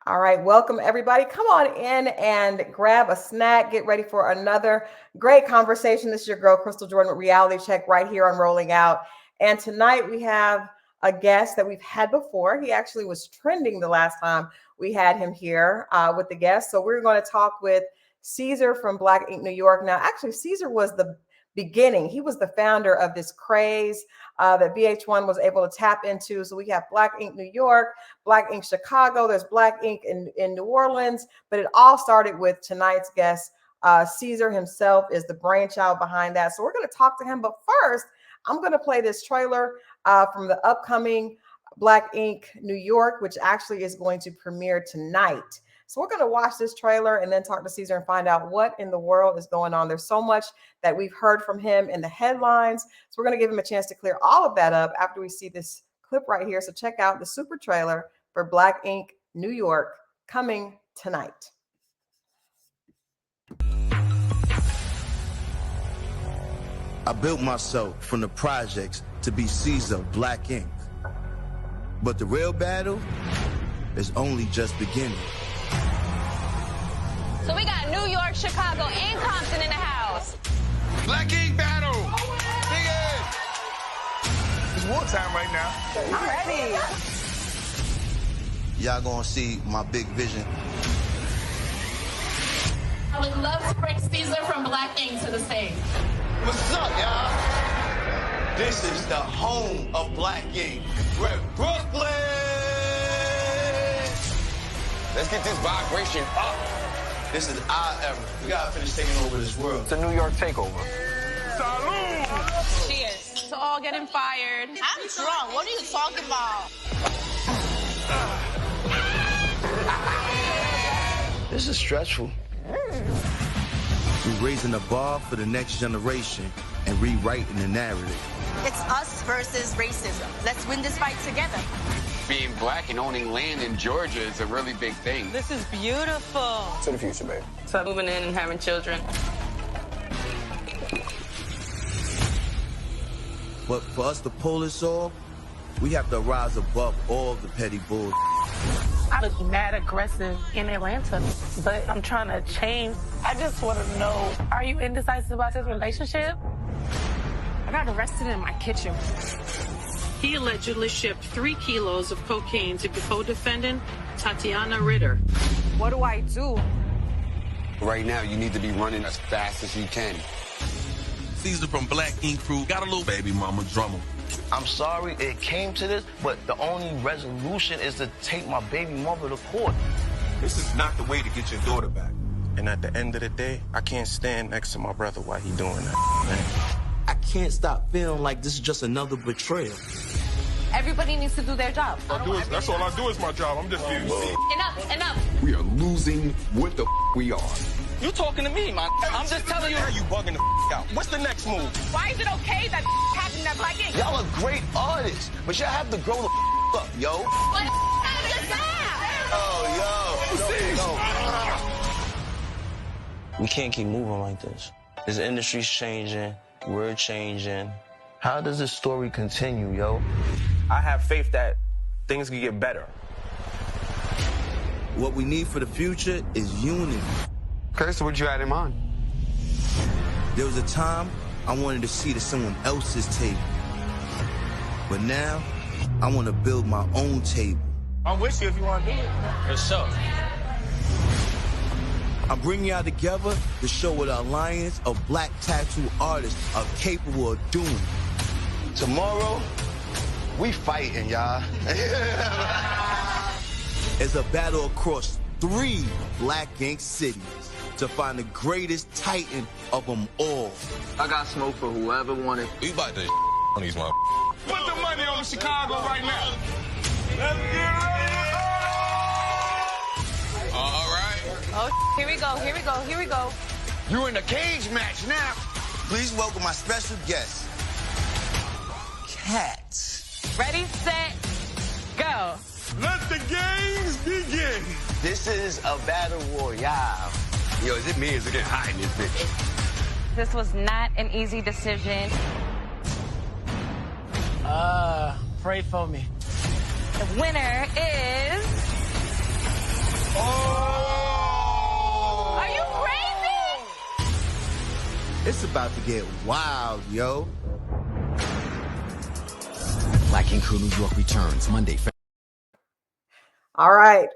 All right, welcome everybody. Come on in and grab a snack. Get ready for another great conversation. This is your girl, Crystal Jordan, with Reality Check right here on Rolling Out. And tonight we have a guest that we've had before. He actually was trending the last time we had him here with the guest. So we're going to talk with Ceasar from Black Ink New York. Now, actually, Ceasar was the beginning. He was the founder of this craze that VH1 was able to tap into. So we have Black Ink New York, Black Ink Chicago, there's Black Ink in New Orleans, but it all started with tonight's guest. Ceasar himself is the brainchild behind that. So we're going to talk to him. But first, I'm going to play this trailer from the upcoming Black Ink New York, which actually is going to premiere tonight. So we're going to watch this trailer and then talk to Ceasar and find out what in the world is going on. There's so much that we've heard from him in the headlines. So we're going to give him a chance to clear all of that up after we see this clip right here. So check out the super trailer for Black Ink New York coming tonight. I built myself from the projects to be Ceasar Black Ink. But the real battle is only just beginning. So we got New York, Chicago, and Compton in the house. Black Ink battle. Big it. It's wartime right now. I'm ready. Y'all gonna see my big vision. I would love to bring Ceasar from Black Ink to the stage. What's up, y'all? This is the home of Black Ink. We're in Brooklyn. Let's get this vibration up. This is our era. We gotta finish taking over this world. It's a New York takeover. Salud! Cheers to all getting fired. I'm drunk. What are you talking about? This is stressful. We're raising the bar for the next generation and rewriting the narrative. It's us versus racism. Let's win this fight together. Being black and owning land in Georgia is a really big thing. This is beautiful. To the future, babe. So moving in and having children. But for us to pull this off, we have to rise above all the petty bull. I was mad aggressive in Atlanta, but I'm trying to change. I just want to know, are you indecisive about this relationship? I got arrested in my kitchen. He allegedly shipped 3 kilos of cocaine to co-defendant Tatiana Ritter. What do I do? Right now, you need to be running as fast as you can. Ceasar from Black Ink crew got a little baby mama drama. I'm sorry it came to this, but the only resolution is to take my baby mother to court. This is not the way to get your daughter back. And at the end of the day, I can't stand next to my brother while he doing that, man. I can't stop feeling like this is just another betrayal. Everybody needs to do their job. That's all I do is my job. I'm just here. Enough. We are losing what the we are. You talking to me, man. I'm just telling you. How you bugging the out? What's the next move? Why is it okay that happened at Black Ink? Y'all are great artists, but y'all have to grow the up, yo. What out of your side? We can't keep moving like this. This industry's changing. We're changing. How does this story continue, yo? I have faith that things can get better. What we need for the future is unity. Curse, what you had in mind? There was a time I wanted to see at someone else's table. But now, I want to build my own table. I'm with you if you want to do it. For sure. I'm bringing y'all together to show what an alliance of black tattoo artists are capable of doing. Tomorrow, we fighting, y'all. It's a battle across 3 Black Ink cities to find the greatest titan of them all. I got smoke for whoever wanted. We about to on these mother. Put the money on Chicago right now. Let's get ready. All right. Oh, here we go. You're in a cage match now. Please welcome my special guest, Cat. Ready, set, go. Let the games begin. This is a battle royale. Yo, is it me or is it getting hot in this bitch? This was not an easy decision. Pray for me. The winner is It's about to get wild, yo. Black Ink Crew New York returns Monday. All right.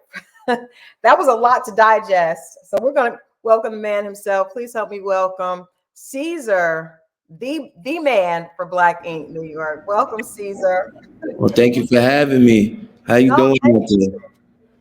That was a lot to digest. So we're going to welcome the man himself. Please help me welcome Ceasar, the man for Black Ink New York. Welcome, Ceasar. Well, thank you for having me. How you doing today?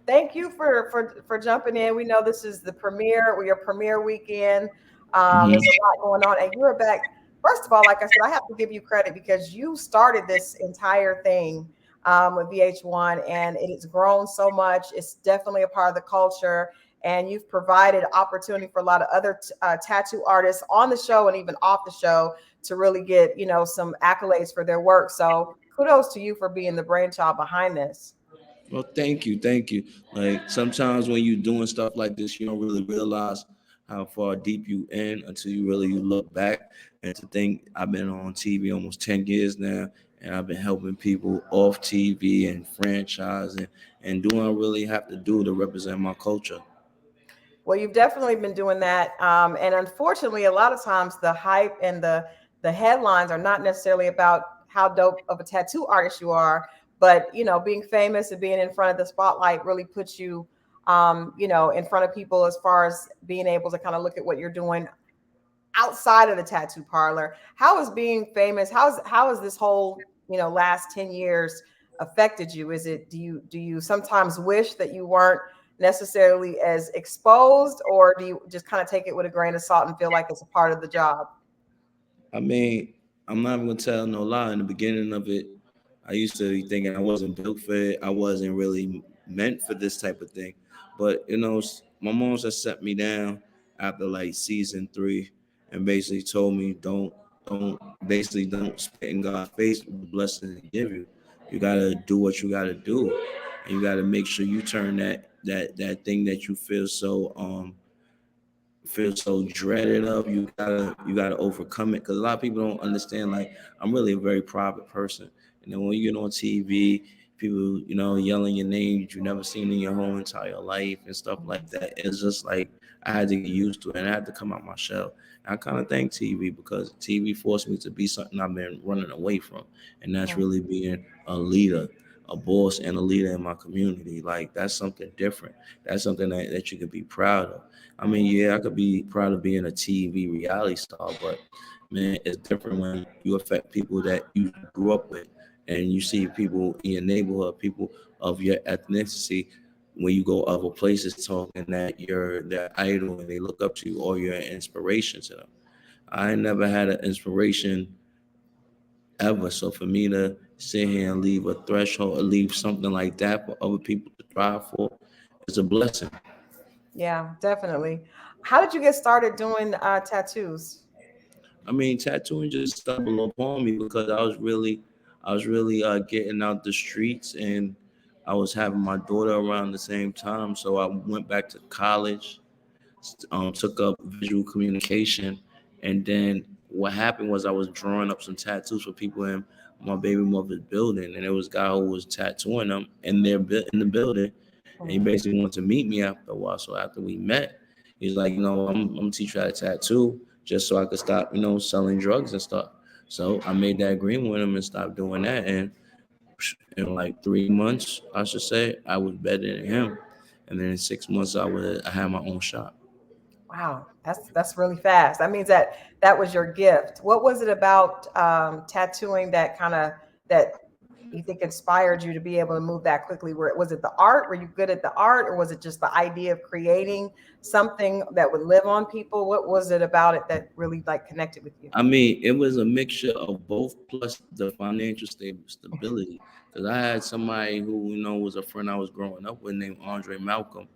Thank you for jumping in. We know this is the premiere or your premiere weekend. There's a lot going on, and you're back. First of all, like I said, I have to give you credit because you started this entire thing with VH1, and it has grown so much. It's definitely a part of the culture, and you've provided opportunity for a lot of other tattoo artists on the show and even off the show to really get some accolades for their work. So kudos to you for being the brainchild behind this. Well, thank you, thank you. Like sometimes when you're doing stuff like this, you don't really realize how far deep you in until you look back. And to think I've been on TV almost 10 years now, and I've been helping people off TV and franchising and doing what I really have to do to represent my culture. Well, you've definitely been doing that, and unfortunately, a lot of times the hype and the headlines are not necessarily about how dope of a tattoo artist you are, but being famous and being in front of the spotlight really puts you, in front of people as far as being able to kind of look at what you're doing outside of the tattoo parlor. How is being famous? How is this whole last 10 years affected you? Is it do you sometimes wish that you weren't necessarily as exposed, or do you just kind of take it with a grain of salt and feel like it's a part of the job? I mean, I'm not even gonna tell no lie. In the beginning of it, I used to be thinking I wasn't built for it. I wasn't really meant for this type of thing. But my mom just set me down after like season 3 and basically told me don't spit in God's face with the blessings He give you. You gotta do what you gotta do, and you gotta make sure you turn that thing that you feel so dreaded of, you gotta overcome it, because a lot of people don't understand. Like, I'm really a very private person, and then when you get on TV, people yelling your name that you never seen in your whole entire life and stuff like that. It's just like I had to get used to it, and I had to come out my shell. And I kind of thank TV, because TV forced me to be something I've been running away from, and that's really being a leader, a boss, and a leader in my community. Like, that's something different. That's something that you could be proud of. I mean, yeah, I could be proud of being a TV reality star, but man, it's different when you affect people that you grew up with, and you see people in your neighborhood, people of your ethnicity, when you go other places talking that you're their idol and they look up to you or you're an inspiration to them. I never had an inspiration ever. So for me to sit here and leave a threshold or leave something like that for other people to thrive for is a blessing. Yeah, definitely. How did you get started doing tattoos? I mean, tattooing just stumbled upon me because I was really getting out the streets, and I was having my daughter around the same time. So I went back to college, took up visual communication, and then what happened was I was drawing up some tattoos for people in my baby mother's building, and there was a guy who was tattooing them in the building, and he basically wanted to meet me after a while. So after we met, he's like, I'm gonna teach you how to tattoo just so I could stop, selling drugs and stuff. So I made that agreement with him and stopped doing that, and in like 3 months, I should say, I was better than him. And then in 6 months, I had my own shop. Wow, that's really fast. That means that was your gift. What was it about tattooing that you think inspired you to be able to move that quickly? Was it the art? Were you good at the art, or was it just the idea of creating something that would live on people? What was it about it that really like connected with you? I mean, it was a mixture of both, plus the financial stability. Because I had somebody who, was a friend I was growing up with named Andre Malcolm,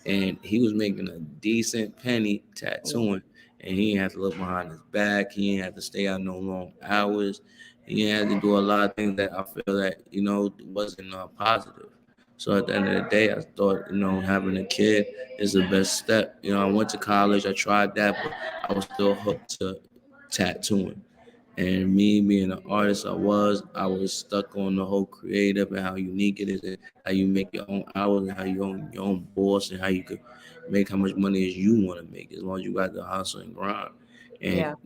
and he was making a decent penny tattooing, and he didn't have to look behind his back. He didn't have to stay out no long hours. He didn't have to do a lot of things that I feel that, wasn't positive. So at the end of the day, I thought, having a kid is the best step. I went to college, I tried that, but I was still hooked to tattooing. And me being an artist, I was stuck on the whole creative and how unique it is, and how you make your own hours, and how you own your own boss, and how you could make how much money as you want to make, as long as you got the hustle and grind. And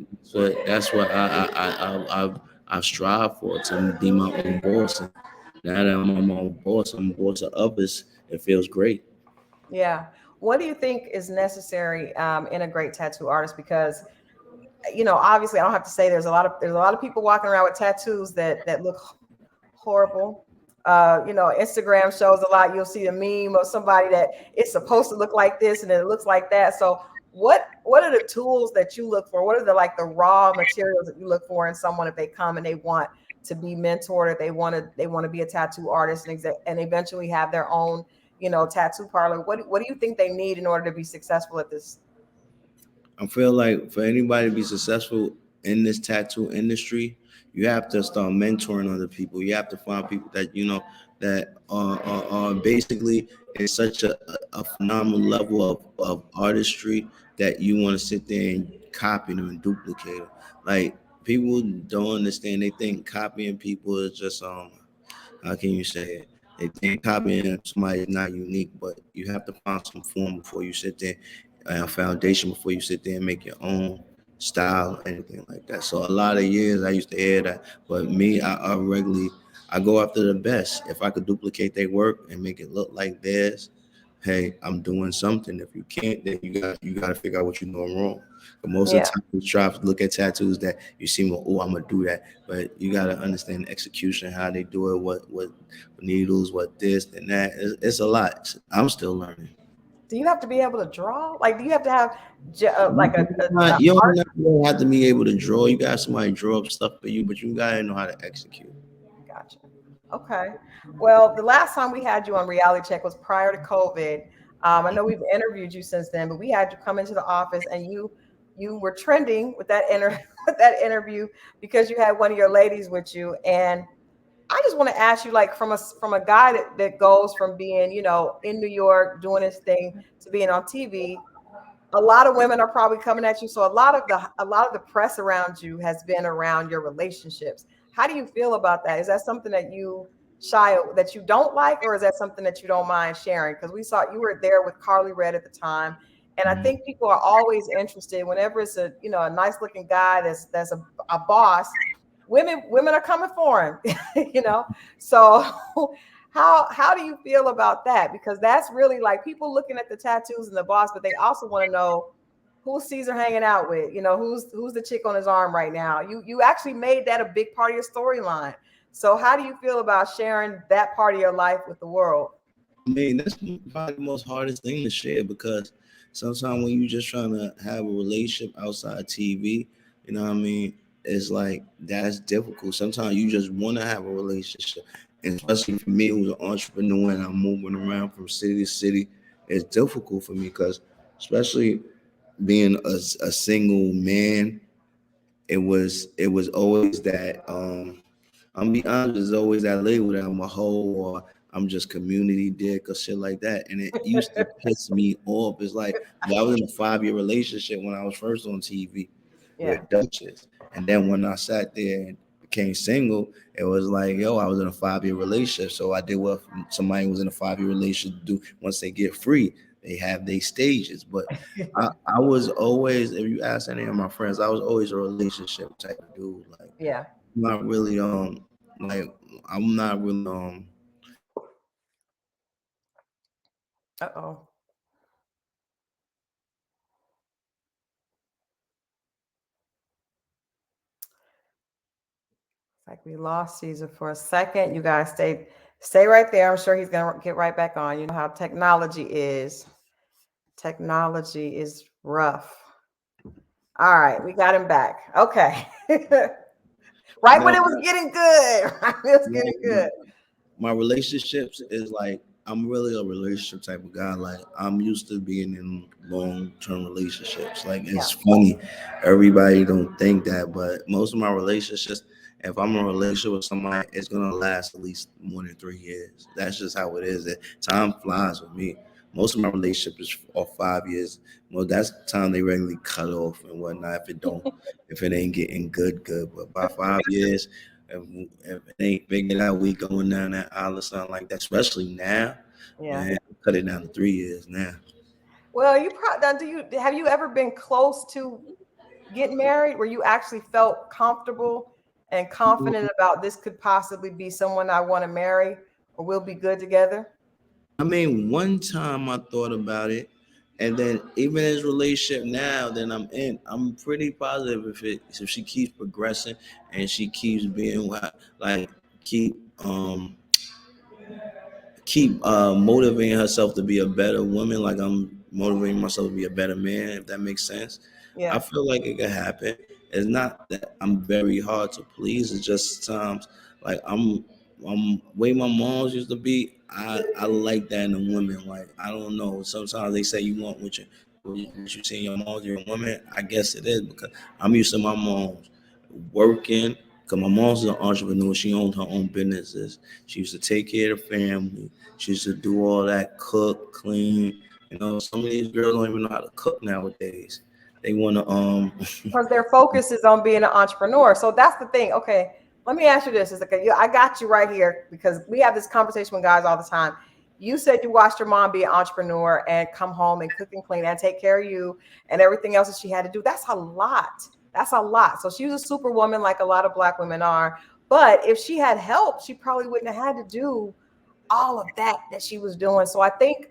that's what I've strived for, to be my own boss. And now that I'm my own boss, I'm boss of others. It feels great. Yeah. What do you think is necessary in a great tattoo artist? Because obviously, I don't have to say there's a lot of people walking around with tattoos that look horrible. Instagram shows a lot. You'll see a meme of somebody that it's supposed to look like this and it looks like that. So what are the tools that you look for? What are the raw materials that you look for in someone if they come and they want to be mentored, or they want to be a tattoo artist and eventually have their own tattoo parlor? What do you think they need in order to be successful at this? I feel like for anybody to be successful in this tattoo industry, you have to start mentoring other people. You have to find people that that are basically in such a phenomenal level of artistry that you want to sit there and copy them and duplicate them. Like, people don't understand. They think copying people is just how can you say it? They think copying somebody is not unique, but you have to find some form before you sit there, a foundation before you sit there and make your own style, anything like that. So a lot of years I used to hear that, but me, I go after the best. If I could duplicate their work and make it look like theirs, hey, I'm doing something. If you can't, then you got to figure out what you're doing wrong. But most of the time, we try to look at tattoos that you see, well, oh, I'm gonna do that. But you got to understand the execution, how they do it, what needles, what this and that. It's a lot. I'm still learning. Do you have to be able to draw? Like, do you have to have like You art? don't have to be able to draw. You got somebody draw up stuff for you, but you gotta know how to execute. Gotcha. Okay. Well, the last time we had you on Reality Check was prior to COVID. I know we've interviewed you since then, but we had you come into the office and you were trending with that with that interview because you had one of your ladies with you. And I just want to ask you, like, from a guy that goes from being, in New York doing his thing to being on TV. A lot of women are probably coming at you. So a lot of the press around you has been around your relationships. How do you feel about that? Is that something that that you don't like, or is that something that you don't mind sharing? Because we saw you were there with Carly Red at the time. And I think people are always interested whenever it's a nice looking guy that's a boss. Women are coming for him. So how do you feel about that? Because that's really like people looking at the tattoos and the boss, but they also want to know who's Ceasar hanging out with, who's the chick on his arm right now. You actually made that a big part of your storyline. So how do you feel about sharing that part of your life with the world? I mean, that's probably the most hardest thing to share, because sometimes when you're just trying to have a relationship outside TV, you know what I mean? It's like that's difficult. Sometimes you just want to have a relationship. And especially for me, who's an entrepreneur and I'm moving around from city to city, it's difficult for me because, especially being a single man, it was always that I'm be honest, there's always that label that I'm a hoe or I'm just community dick or shit like that. And it used to piss me off. It's like, I was in a 5-year relationship when I was first on TV with Duchess. And then when I sat there and became single, it was like, yo, I was in a 5-year relationship. So I did what somebody who was in a 5-year relationship do. Once they get free, they have their stages. But I was always, if you ask any of my friends, I was always a relationship type of dude. Like, not really like I'm not really Uh-oh. It's like we lost Ceasar for a second. You guys stay right there. I'm sure he's gonna get right back on. You know how technology is. Technology is rough. All right, we got him back. Okay. Right when it was getting good. Right when it was getting good. My relationships is like, I'm really a relationship type of guy. Like, I'm used to being in long-term relationships. Like, it's funny, everybody don't think that, but most of my relationships, if I'm in a relationship with somebody, it's gonna last at least more than 3 years. That's just how it is. Time flies with me. Most of my relationships are 5 years. Well, that's the time they regularly cut off and whatnot. If it ain't getting good. But by 5 years, if it ain't figured out, we going down that aisle or something like that. Especially now, man, cut it down to 3 years now. Well, have you ever been close to get married where you actually felt comfortable and confident about this could possibly be someone I want to marry or we'll be good together? I mean, one time I thought about it, and then even in his relationship now, then I'm pretty positive if she keeps progressing and she keeps being like keep motivating herself to be a better woman, like I'm motivating myself to be a better man, if that makes sense. I Yeah. feel like it could happen. It's not that I'm very hard to please. It's just times like I'm way my moms used to be. I like that in a woman. Like I don't know. Sometimes they say you want what you see in your moms, you're a woman. I guess it is because I'm used to my moms working. Cause my mom's an entrepreneur. She owned her own businesses. She used to take care of the family. She used to do all that, cook, clean. You know, some of these girls don't even know how to cook nowadays. They want to Because their focus is on being an entrepreneur. So that's the thing. Okay, let me ask you this. Is okay, I got you right here because we have this conversation with guys all the time. You said you watched your mom be an entrepreneur and come home and cook and clean and take care of you and everything else that she had to do. That's a lot. That's a lot. So she was a superwoman like a lot of Black women are. But if she had help, she probably wouldn't have had to do all of that she was doing. So I think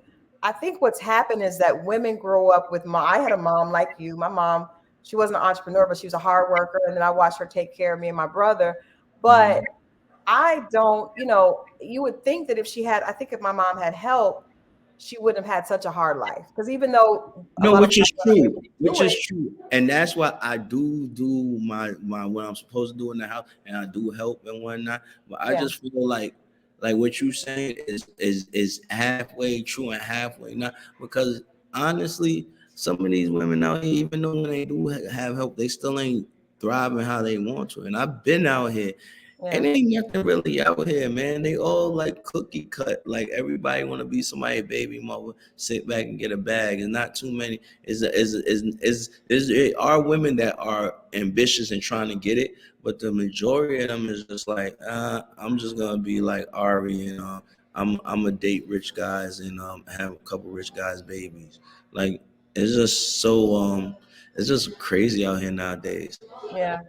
what's happened is that women grow up with I had a mom like you. My mom, she wasn't an entrepreneur, but she was a hard worker. And then I watched her take care of me and my brother. But I don't, you would think that I think if my mom had help, she wouldn't have had such a hard life. Because even though a No, lot of which is Black women are true. able to Which do is it, true. And that's why I do my what I'm supposed to do in the house, and I do help and whatnot. But I yeah, just feel like what you saying is halfway true and halfway not, because honestly, some of these women out here, even though when they do have help, they still ain't thriving how they want to. And I've been out here. yeah, And ain't nothing really out here, man. They all like cookie cut. Like everybody want to be somebody's baby mother, sit back and get a bag. And not too many. There are women that are ambitious and trying to get it, but the majority of them is just like, I'm just gonna be like Ari and I'm a date rich guys and have a couple rich guys babies. Like it's just so it's just crazy out here nowadays. yeah.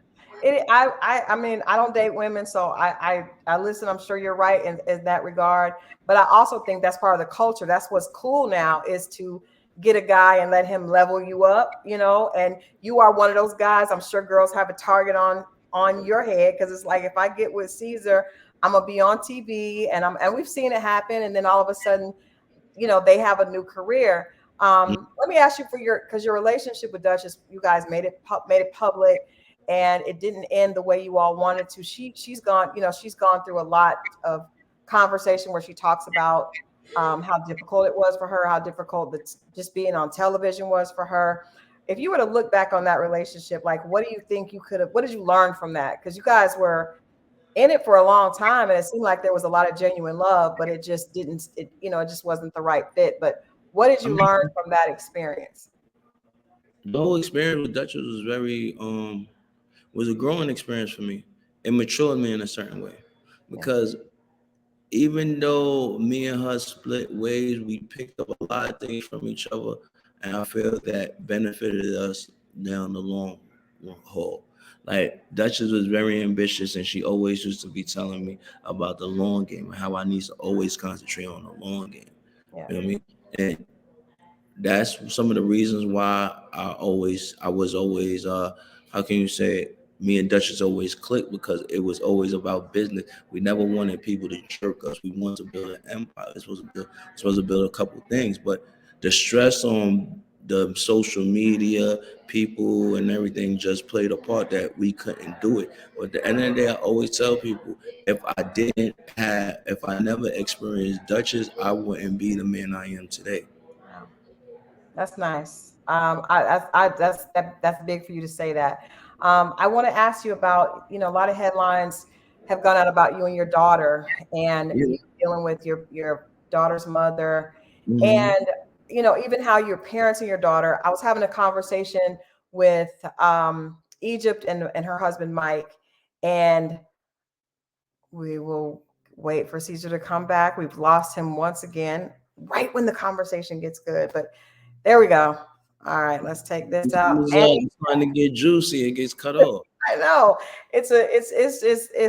I mean, I don't date women, so I listen. I'm sure you're right in that regard. But I also think that's part of the culture. That's what's cool now is to get a guy and let him level you up, and you are one of those guys. I'm sure girls have a target on your head because it's like if I get with Caesar, I'm gonna be on TV and we've seen it happen, and then all of a sudden they have a new career. Let me ask you because your relationship with Duchess, you guys made it public, and it didn't end the way you all wanted to. She's gone through a lot of conversation where she talks about how difficult it was for her, how difficult just being on television was for her. If you were to look back on that relationship, like what do you think what did you learn from that? Because you guys were in it for a long time and it seemed like there was a lot of genuine love, but it just didn't, it just wasn't the right fit. But what did I you mean, learn from that experience? the whole experience with Duchess was very was a growing experience for me. It matured me in a certain way Yeah. because even though me and her split ways, we picked up a lot of things from each other, and I feel that benefited us down the long haul. Like Duchess was very ambitious, and she always used to be telling me about the long game and how I need to always concentrate on the long game. Yeah. You know what I mean? And that's some of the reasons why I was always how can you say it? Me and Duchess always clicked because it was always about business. We never wanted people to jerk us. We wanted to build an empire. Supposed to build a couple things, but the stress on the social media, people and everything just played a part that we couldn't do it. But at the end of the day, I always tell people if I never experienced Duchess, I wouldn't be the man I am today. Wow. That's nice. That's big for you to say that. I want to ask you about, a lot of headlines have gone out about you and your daughter and Yeah. you dealing with your daughter's mother Mhm. and, even how you're parenting your daughter. I was having a conversation with Egypt and her husband, Mike, and we will wait for Caesar to come back. We've lost him once again, right when the conversation gets good, but there we go. All right, let's take this out. It's trying to get juicy, it gets cut off. I know it's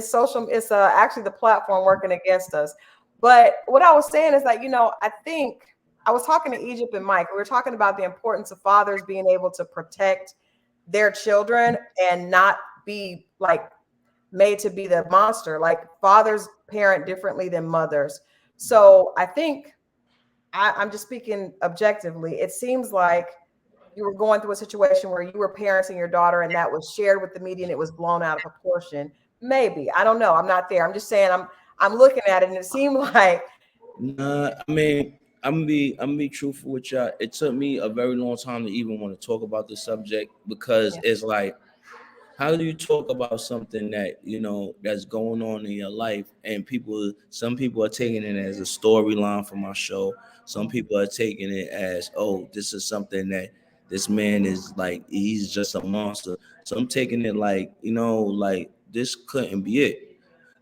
social. It's actually the platform working against us. But what I was saying is that, I think I was talking to Egypt and Mike. We were talking about the importance of fathers being able to protect their children and not be like made to be the monster. Like fathers parent differently than mothers. So I think I'm just speaking objectively. It seems like you were going through a situation where you were parenting your daughter and that was shared with the media and it was blown out of proportion. Maybe. I don't know. I'm not there. I'm just saying I'm looking at it and it seemed like. Nah, I mean, I'm gonna be truthful with y'all. It took me a very long time to even want to talk about the subject because it's like, how do you talk about something that that's going on in your life, and some people are taking it as a storyline for my show. Some people are taking it as, oh, this is something that this man is like, he's just a monster. So I'm taking it like, like this couldn't be it.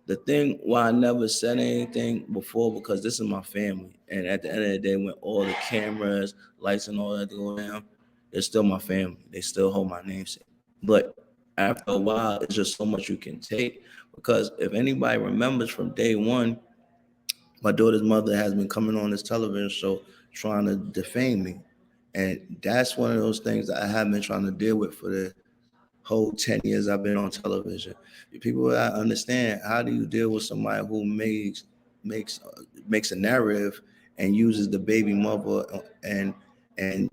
The thing why I never said anything before, because this is my family, and at the end of the day, when all the cameras, lights, and all that go down, it's still my family. They still hold my namesake. But after a while, it's just so much you can take. Because if anybody remembers from day one, my daughter's mother has been coming on this television show trying to defame me. And that's one of those things that I have been trying to deal with for the whole 10 years I've been on television. People that understand, how do you deal with somebody who makes a narrative and uses the baby mother and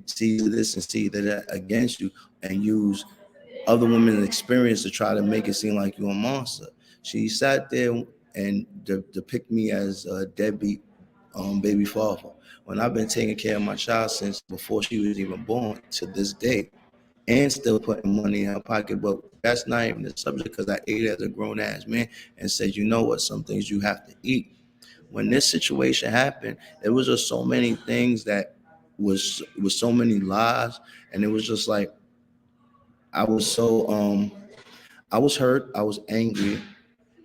sees this and see that against you, and use other women's experience to try to make it seem like you're a monster. She sat there and depict me as a deadbeat baby father, when I've been taking care of my child since before she was even born to this day, and still putting money in her pocket. But that's not even the subject, because I ate as a grown ass man and said, you know what, some things you have to eat. When this situation happened, there was just so many things that was so many lies, and it was just like, I was so I was hurt, I was angry,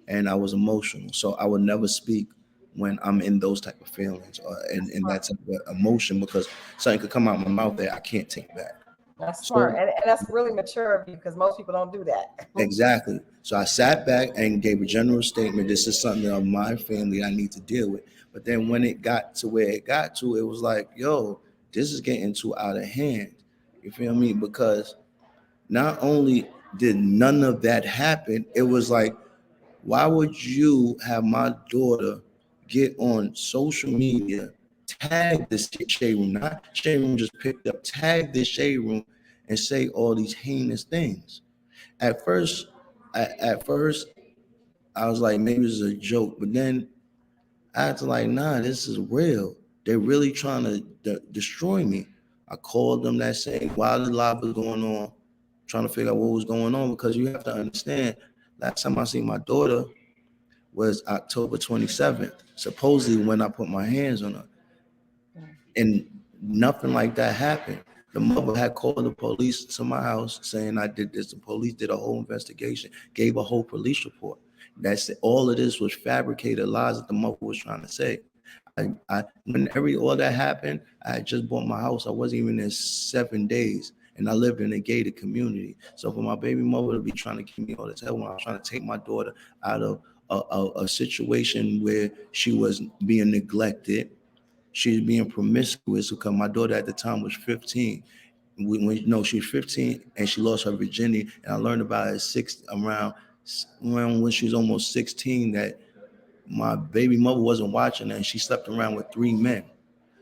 and I was emotional. So I would never speak when I'm in those type of feelings or in that type of emotion, because something could come out of my mouth that I can't take back. That's smart. And that's really mature of you, because most people don't do that. Exactly. So I sat back and gave a general statement. This is something of my family I need to deal with. But then when it got to where it got to, it was like, yo, this is getting too out of hand. You feel me? Because not only did none of that happen, it was like, why would you have my daughter get on social media, tag this shade room, not shade room just picked up, tag this shade room and say all these heinous things? At first, I was like, maybe it's a joke, but then I had to like, nah, this is real. They're really trying to destroy me. I called them that same while the live was going on, trying to figure out what was going on, because you have to understand, last time I seen my daughter was October 27th, supposedly when I put my hands on her. And nothing like that happened. The mother had called the police to my house saying I did this. The police did a whole investigation, gave a whole police report. That's all of this was fabricated lies that the mother was trying to say. When all that happened, I had just bought my house. I wasn't even there 7 days, and I lived in a gated community. So for my baby mother to be trying to give me all this help when I was trying to take my daughter out of a situation where she was being neglected, she was being promiscuous, because my daughter at the time was 15. She was 15 and she lost her virginity. And I learned about it around when she was almost 16, that my baby mother wasn't watching her and she slept around with 3 men.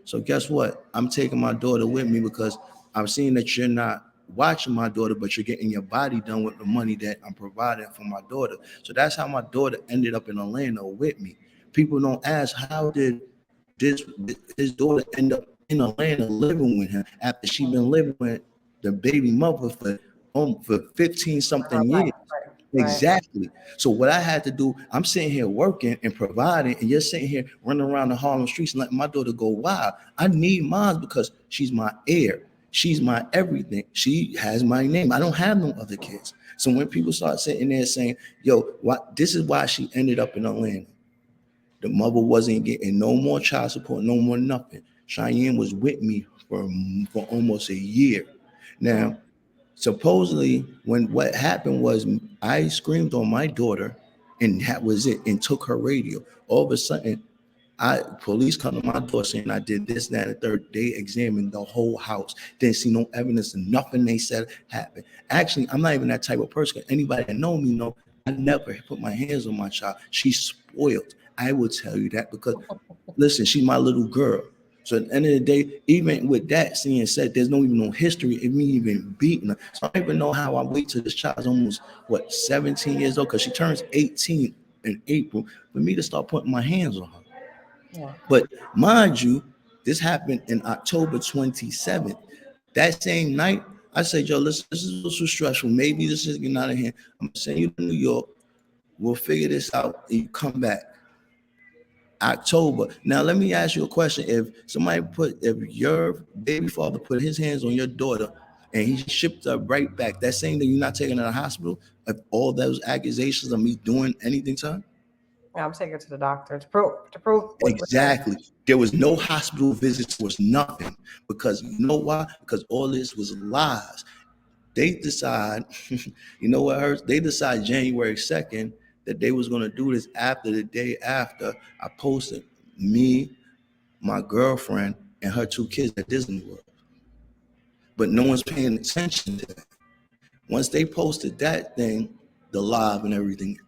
So guess what? I'm taking my daughter with me because I'm seeing that you're not watching my daughter, but you're getting your body done with the money that I'm providing for my daughter. So that's how my daughter ended up in Orlando with me. People don't ask, how did his daughter end up in Atlanta living with him after she been living with the baby mother for 15 something years. Exactly. So what I had to do, I'm sitting here working and providing, and you're sitting here running around the Harlem streets and letting my daughter go wild. I need mine because she's my heir. She's my everything. She has my name. I don't have no other kids. So when people start sitting there saying, yo, this is why she ended up in Atlanta. The mother wasn't getting no more child support, no more nothing. Cheyenne was with me for almost a year. Now, supposedly, when what happened was I screamed on my daughter, and that was it, and took her radio. All of a sudden, police come to my door saying I did this, that, and the third. They examined the whole house. Didn't see no evidence, and nothing they said happened. Actually, I'm not even that type of person. Anybody that know me know I never put my hands on my child. She's spoiled. I will tell you that because, listen, she's my little girl. So at the end of the day, even with that being said, there's no history of me even beating her. So I don't even know how I wait till this child's almost 17 years old, because she turns 18 in April for me to start putting my hands on her. Yeah. But mind you, this happened in October 27th. That same night, I said, yo, listen, this is a little stressful. Maybe this is getting out of hand. I'm gonna send you to New York. We'll figure this out and you come back. October. Now, let me ask you a question. If your baby father put his hands on your daughter and he shipped her right back, that same day you're not taking her to the hospital, if all those accusations of me doing anything to her? Yeah, I'm taking her to the doctor to prove Exactly. There was no hospital visits, was nothing. Because you know why? Because all this was lies. They decide, you know what hurts? They decide January 2nd that they was gonna do this after the day after I posted me, my girlfriend, and her 2 kids at Disney World. But no one's paying attention to that. Once they posted that thing, the live and everything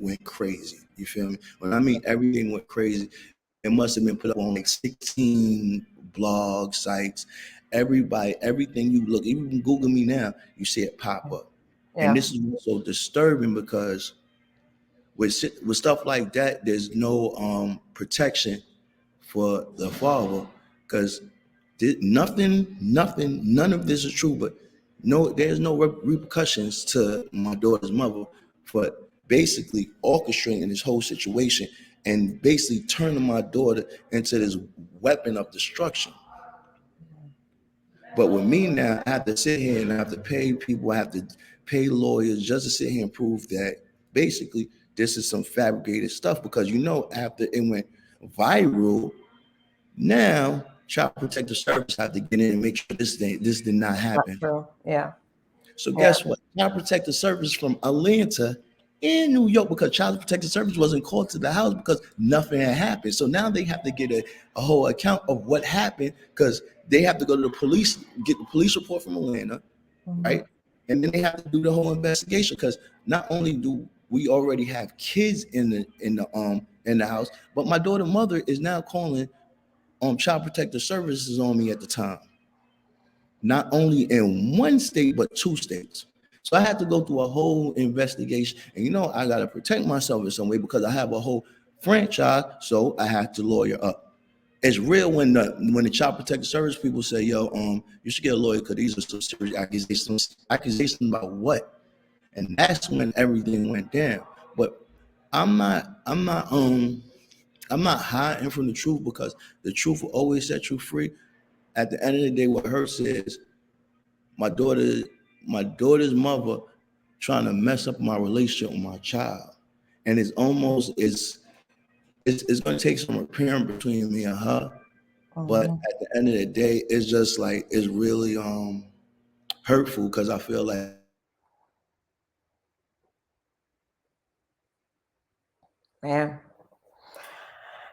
went crazy. You feel me? When I mean everything went crazy, it must have been put up on like 16 blog sites. Everybody, everything you look, you can Google me now, you see it pop up. Yeah. And this is what's so disturbing, because with stuff like that, there's no protection for the father, because none of this is true. But there's no repercussions to my daughter's mother for basically orchestrating this whole situation and basically turning my daughter into this weapon of destruction. But with me now, I have to sit here and I have to pay people, I have to pay lawyers just to sit here and prove that basically this is some fabricated stuff. Because after it went viral, now Child Protective Service have to get in and make sure this did not happen. Not true. Yeah. So guess what? Child Protective Service from Atlanta in New York, because Child Protective Service wasn't called to the house because nothing had happened. So now they have to get a whole account of what happened, because they have to go to the police, get the police report from Atlanta, right? And then they have to do the whole investigation, because not only do we already have kids in the house, but my daughter's mother is now calling Child Protective Services on me at the time. Not only in one state, but 2 states. So I had to go through a whole investigation. And I got to protect myself in some way, because I have a whole franchise. So I had to lawyer up. It's real when the Child Protective Service people say, yo, you should get a lawyer because these are some serious accusations. Accusations about what? And that's when everything went down. But I'm not hiding from the truth, because the truth will always set you free. At the end of the day, what hurts is my daughter's mother trying to mess up my relationship with my child. And it's going to take some repairing between me and her. But at the end of the day, it's just like, it's really hurtful, because I feel like, Man,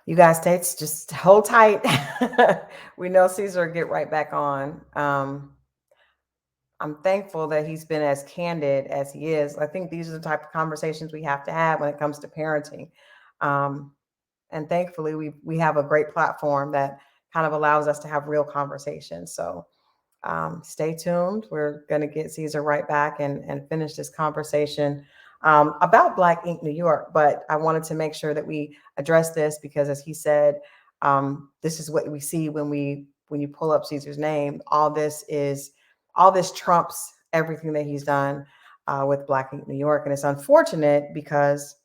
you guys, states, just hold tight. We know Ceasar will get right back on. I'm thankful that he's been as candid as he is. I think these are the type of conversations we have to have when it comes to parenting. And thankfully, we have a great platform that kind of allows us to have real conversations. So stay tuned. We're going to get Ceasar right back and finish this conversation about Black Ink New York. But I wanted to make sure that we address this, because as he said, this is what we see when you pull up Ceasar's name. All this trumps everything that he's done with Black Ink New York. And it's unfortunate, because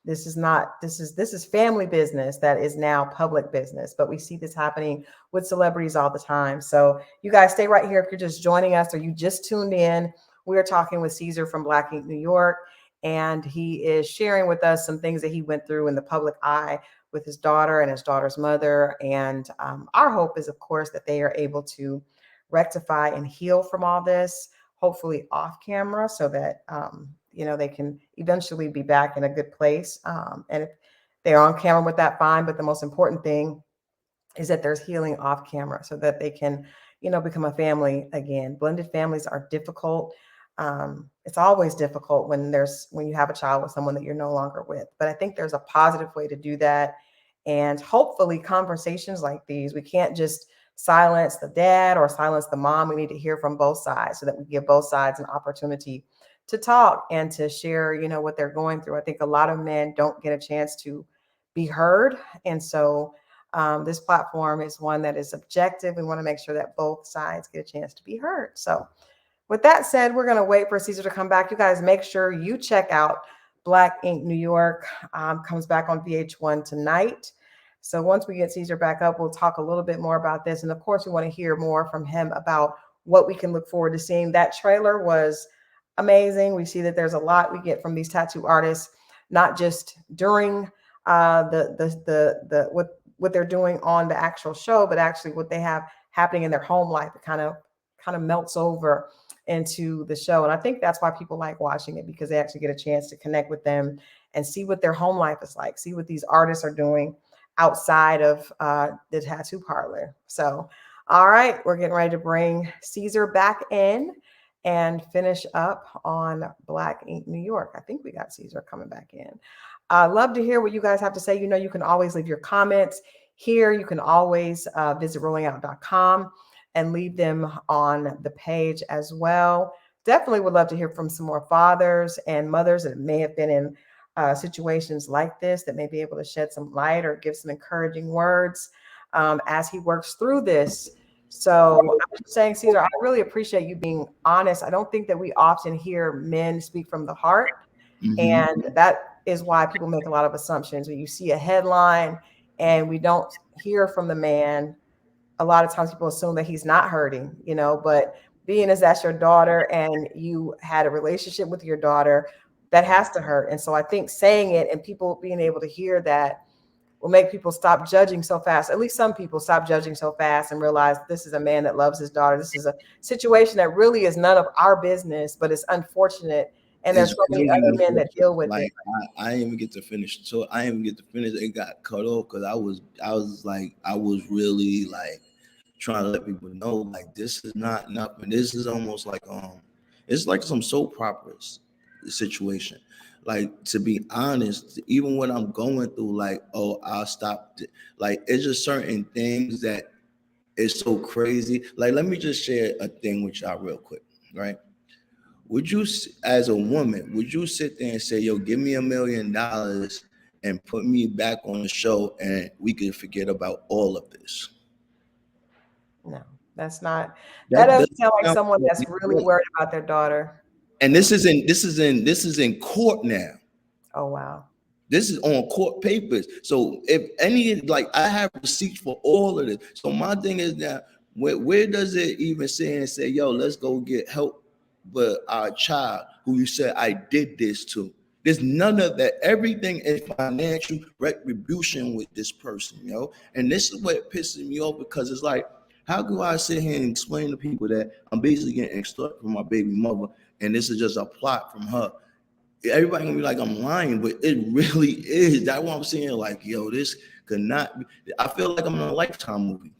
this is family business that is now public business. But we see this happening with celebrities all the time. So you guys stay right here. If you're just joining us or you just tuned in, we are talking with Ceasar from Black Ink New York, and he is sharing with us some things that he went through in the public eye with his daughter and his daughter's mother. And our hope is, of course, that they are able to rectify and heal from all this, hopefully off camera, so that they can eventually be back in a good place. And if they're on camera with that, fine. But the most important thing is that there's healing off camera so that they can, become a family again. Blended families are difficult. It's always difficult when you have a child with someone that you're no longer with. But I think there's a positive way to do that. And hopefully conversations like these, we can't just silence the dad or silence the mom. We need to hear from both sides so that we give both sides an opportunity to talk and to share, what they're going through. I think a lot of men don't get a chance to be heard. And so this platform is one that is objective. We want to make sure that both sides get a chance to be heard. So with that said, we're going to wait for Ceasar to come back. You guys make sure you check out Black Ink New York. Comes back on VH1 tonight. So once we get Ceasar back up, we'll talk a little bit more about this. And of course, we want to hear more from him about what we can look forward to seeing. That trailer was amazing. We see that there's a lot we get from these tattoo artists, not just during what they're doing on the actual show, but actually what they have happening in their home life. It kind of melts over into the show. And I think that's why people like watching it, because they actually get a chance to connect with them and see what their home life is like, see what these artists are doing outside of the tattoo parlor. So, all right, we're getting ready to bring Ceasar back in and finish up on Black Ink New York. I think we got Ceasar coming back in. Love to hear what you guys have to say. You can always leave your comments here. You can always visit rollingout.com and leave them on the page as well. Definitely would love to hear from some more fathers and mothers that may have been in situations like this, that may be able to shed some light or give some encouraging words as he works through this. So I'm just saying, Ceasar, I really appreciate you being honest. I don't think that we often hear men speak from the heart. Mm-hmm. And that is why people make a lot of assumptions. When you see a headline and we don't hear from the man, a lot of times people assume that he's not hurting, but being as that's your daughter and you had a relationship with your daughter, that has to hurt. And so I think saying it and people being able to hear that will make people stop judging so fast. At least some people stop judging so fast and realize this is a man that loves his daughter. This is a situation that really is none of our business, but it's unfortunate. And there's so many other men that deal with it. I didn't even get to finish. So I didn't even get to finish. It got cut off because I was really like trying to let people know, like, this is not nothing. This is almost like it's like some soap operas situation. Like, to be honest, even when I'm going through, like, I'll stop. Like, it's just certain things that is so crazy. Like, let me just share a thing with y'all real quick, right? Would you, as a woman, would you sit there and say, yo, give me $1 million and put me back on the show and we can forget about all of this? No, that's not. That doesn't sound like someone that's really worried about their daughter. And this is in court now. Oh, wow. This is on court papers. So if any, like, I have receipts for all of this. So my thing is that where does it even say and say, yo, let's go get help with our child who you said I did this to? There's none of that. Everything is financial retribution with this person, And this is what pisses me off, because it's like, how do I sit here and explain to people that I'm basically getting extorted from my baby mother, and this is just a plot from her? Everybody gonna be like, I'm lying, but it really is. That's what I'm saying. Like, yo, this could not be. I feel like I'm in a Lifetime movie.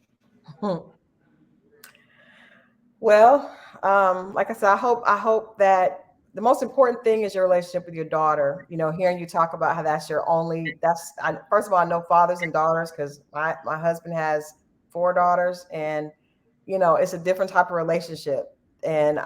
Well, like I said, I hope that the most important thing is your relationship with your daughter. Hearing you talk about how that's your only. First of all, I know fathers and daughters because my husband has 4 daughters, and it's a different type of relationship. And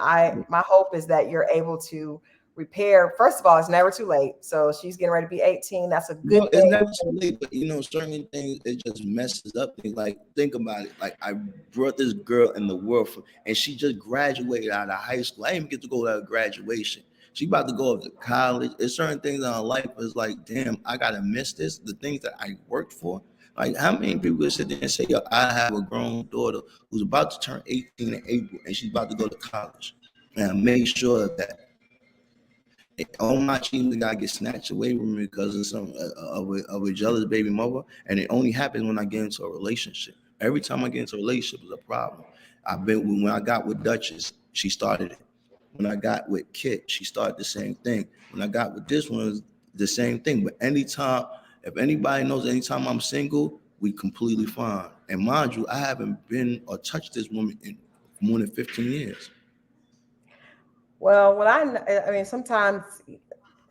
my hope is that you're able to repair. First of all, it's never too late. So she's getting ready to be 18. That's a good thing. It's never too late, but certain things, it just messes up things. Like, think about it. Like, I brought this girl in the world and she just graduated out of high school. I didn't even get to go to graduation. She about to go up to college. There's certain things in her life is like, damn, I gotta miss this. The things that I worked for. Like, how many people would sit there and say, yo, I have a grown daughter who's about to turn 18 in April and she's about to go to college. And I made sure of that. All my achievements gotta get snatched away from me because of a jealous baby mother, and it only happens when I get into a relationship. Every time I get into a relationship, it's a problem. When I got with Duchess, she started it. When I got with Kit, she started the same thing. When I got with this one, the same thing. But anytime, if anybody knows, anytime I'm single, we completely fine. And mind you, I haven't been or touched this woman in more than 15 years. Well, I mean, sometimes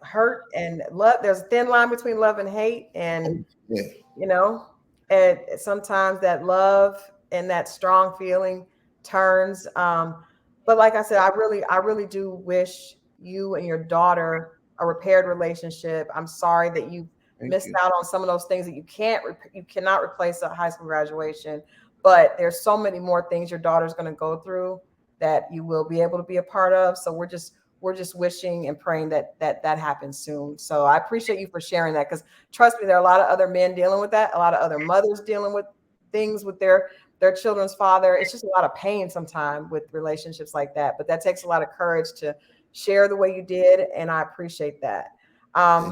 hurt and love, there's a thin line between love and hate. And, Yeah. you know, and sometimes that love and that strong feeling turns. But like I said, I really do wish you and your daughter a repaired relationship. I'm sorry that you missed out on some of those things that you cannot replace a high school graduation. But there's so many more things your daughter's going to go through that you will be able to be a part of. So we're just wishing and praying that happens soon. So I appreciate you for sharing that, because trust me, there are a lot of other men dealing with that, a lot of other mothers dealing with things with their children's father. It's just a lot of pain sometimes with relationships like that. But that takes a lot of courage to share the way you did, and I appreciate that.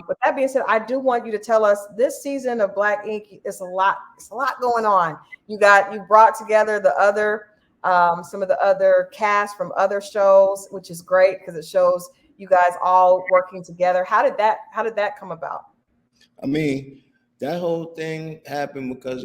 With that being said, I do want you to tell us, this season of Black Ink, it's a lot going on. You brought together the other some of the other cast from other shows, which is great because it shows you guys all working together. How did that come about? I mean, that whole thing happened because,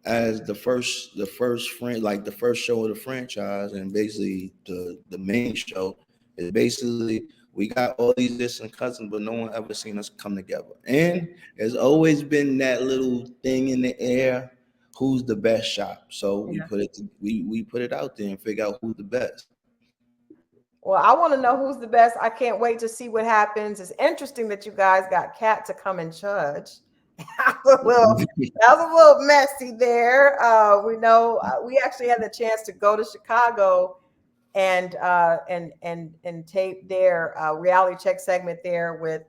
as the first friend, like the first show of the franchise, and basically the main show is basically, we got all these distant cousins, but no one ever seen us come together. And there's always been that little thing in the air, who's the best shot. So we put it out there and figure out who's the best. Well, I want to know who's the best. I can't wait to see what happens. It's interesting that you guys got Kat to come and judge. That was a little messy there. We know we actually had the chance to go to Chicago and tape their reality check segment there with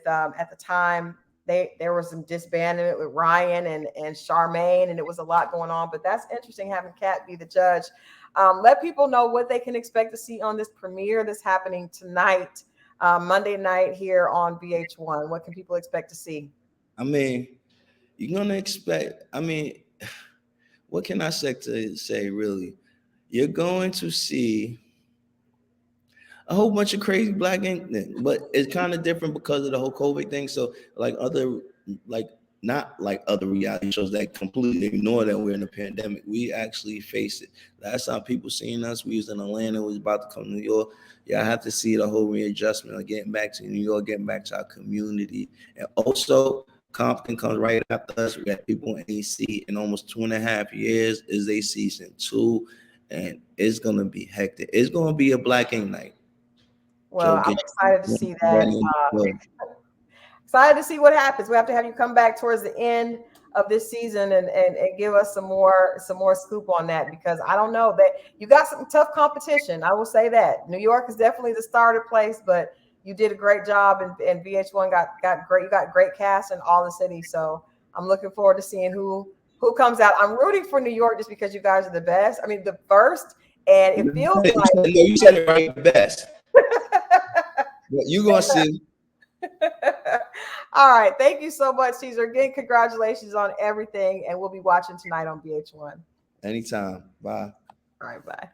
at the time there was some disbandment with Ryan and Charmaine, and it was a lot going on. But that's interesting, having Kat be the judge. Let people know what they can expect to see on this premiere that's happening tonight, Monday night here on VH1. What can people expect to see? I mean, you're gonna expect. I mean, what can I say really? You're going to see a whole bunch of crazy Black ink, but it's kind of different because of the whole COVID thing. So not like other reality shows that completely ignore that we're in a pandemic. We actually face it. Last time people seen us, we was in Atlanta, we was about to come to New York. Yeah, I have to see the whole readjustment of getting back to New York, getting back to our community. And also, Compton comes right after us. We got people in AC in almost 2.5 years. Is they season 2, and it's gonna be hectic. It's gonna be a Black ink night. Well, I'm excited to see that. Excited to see what happens. We have to have you come back towards the end of this season and give us some more scoop on that, because I don't know, that you got some tough competition. I will say that New York is definitely the starter place, but you did a great job, and VH1 got great. You got great cast in all the cities, so I'm looking forward to seeing who comes out. I'm rooting for New York just because you guys are the best. I mean, the first, and it feels like you said it right, the best. But you gonna see. All right. Thank you so much, Ceasar. Again, congratulations on everything. And we'll be watching tonight on VH1. Anytime. Bye. All right. Bye.